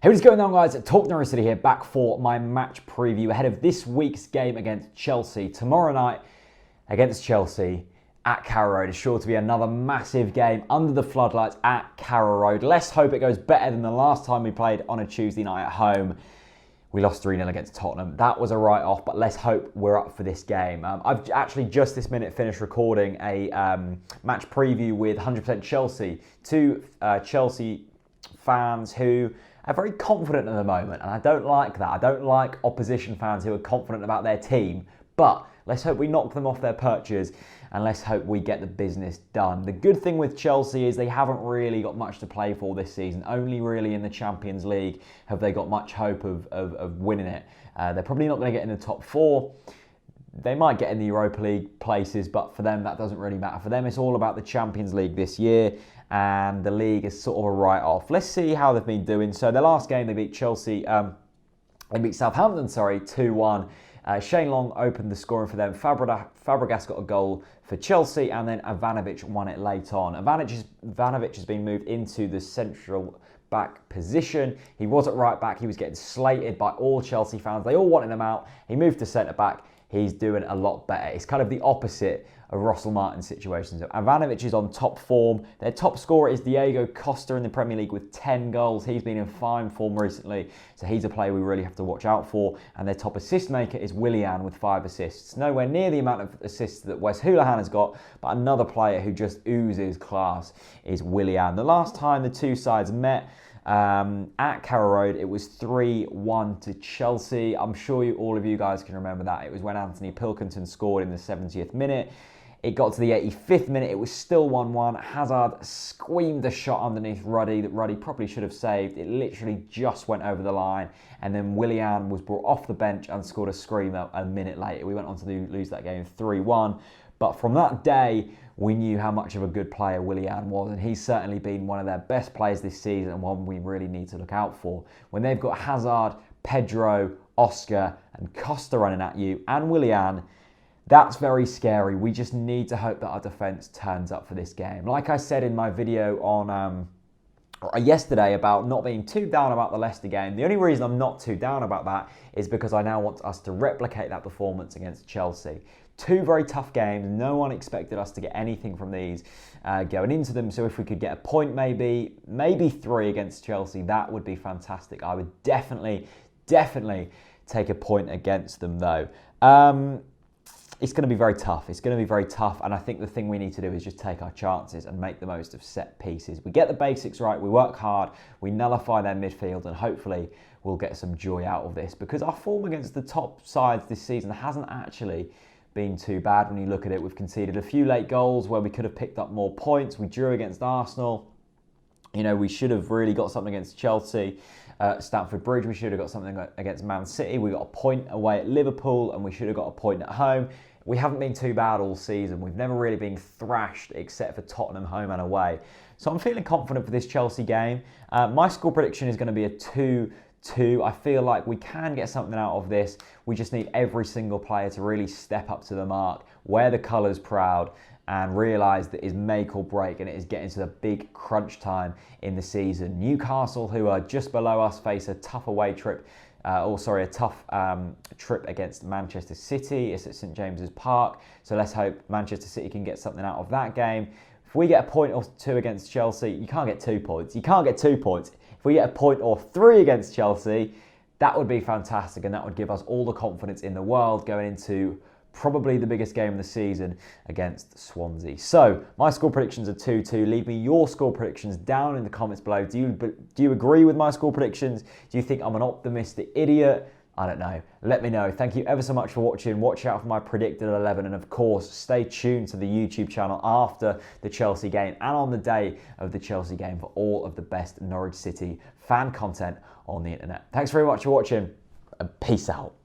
Hey, what is going on, guys? TalkNorwichCity here, back for my match preview ahead of this week's game against Chelsea. Tomorrow night against Chelsea at Carrow Road is sure to be another massive game under the floodlights at Carrow Road. Let's hope it goes better than the last time we played on a Tuesday night at home. We lost 3-0 against Tottenham. That was a write-off, but let's hope we're up for this game. I've actually just this minute finished recording a match preview with 100% Chelsea. Two Chelsea fans who are very confident at the moment, and I don't like that. I don't like opposition fans who are confident about their team, but let's hope we knock them off their perches and let's hope we get the business done. The good thing with Chelsea is they haven't really got much to play for this season. Only really in the Champions League have they got much hope of winning it. They're probably not going to get in the top four. They might get in the Europa League places, but for them, that doesn't really matter. For them, it's all about the Champions League this year, and the league is sort of a write-off. Let's see how they've been doing. So their last game, they beat Chelsea, they beat Southampton, 2-1. Shane Long opened the scoring for them. Fabregas got a goal for Chelsea, and then Ivanovic won it late on. Ivanovic has been moved into the central back position. He was at right back. He was getting slated by all Chelsea fans. They all wanted him out. He moved to centre back. He's doing a lot better. It's kind of the opposite of Russell Martin's situation. So Ivanovic is on top form. Their top scorer is Diego Costa in the Premier League with 10 goals. He's been in fine form recently, so he's a player we really have to watch out for. And their top assist maker is Willian with 5 assists. Nowhere near the amount of assists that Wes Hoolahan has got, but another player who just oozes class is Willian. The last time the two sides met, at Carrow Road, it was 3-1 to Chelsea. I'm sure all of you guys can remember that. It was when Anthony Pilkington scored in the 70th minute. It got to the 85th minute. It was still 1-1. Hazard screamed a shot underneath Ruddy that Ruddy probably should have saved. It literally just went over the line. And then Willian was brought off the bench and scored a screamer a minute later. We went on to lose that game 3-1. But from that day, we knew how much of a good player Willian was, and he's certainly been one of their best players this season and one we really need to look out for. When they've got Hazard, Pedro, Oscar and Costa running at you, and Willian, that's very scary. We just need to hope that our defence turns up for this game. Like I said in my video on yesterday about not being too down about the Leicester game, the only reason I'm not too down about that is because I now want us to replicate that performance against Chelsea. Two very tough games. No one expected us to get anything from these going into them. So if we could get a point, maybe 3 against Chelsea, that would be fantastic. I would definitely take a point against them, though. It's going to be very tough. It's going to be very tough. And I think the thing we need to do is just take our chances and make the most of set pieces. We get the basics right. We work hard. We nullify their midfield. And hopefully we'll get some joy out of this. Because our form against the top sides this season hasn't actually been too bad when you look at it. We've conceded a few late goals where we could have picked up more points. We drew against Arsenal. You know, we should have really got something against Chelsea. Stamford Bridge, we should have got something against Man City. We got a point away at Liverpool and we should have got a point at home. We haven't been too bad all season. We've never really been thrashed except for Tottenham home and away. So I'm feeling confident for this Chelsea game. My score prediction is going to be a 2-2. I feel like we can get something out of this. We just need every single player to really step up to the mark, wear the colours proud, and realise that it is make or break, and it is getting to the big crunch time in the season. Newcastle, who are just below us, face a tough away trip, a tough trip against Manchester City. It's at St James's Park, so let's hope Manchester City can get something out of that game. If we get a point or 2 against Chelsea, you can't get 2 points. You can't get 2 points. If we get a point or 3 against Chelsea, that would be fantastic, and that would give us all the confidence in the world going into probably the biggest game of the season against Swansea. So my score predictions are 2-2. Leave me your score predictions down in the comments below. Do you agree with my score predictions? Do you think I'm an optimistic idiot? I don't know. Let me know. Thank you ever so much for watching. Watch out for my predicted 11, and of course, stay tuned to the YouTube channel after the Chelsea game and on the day of the Chelsea game for all of the best Norwich City fan content on the internet. Thanks very much for watching, and peace out.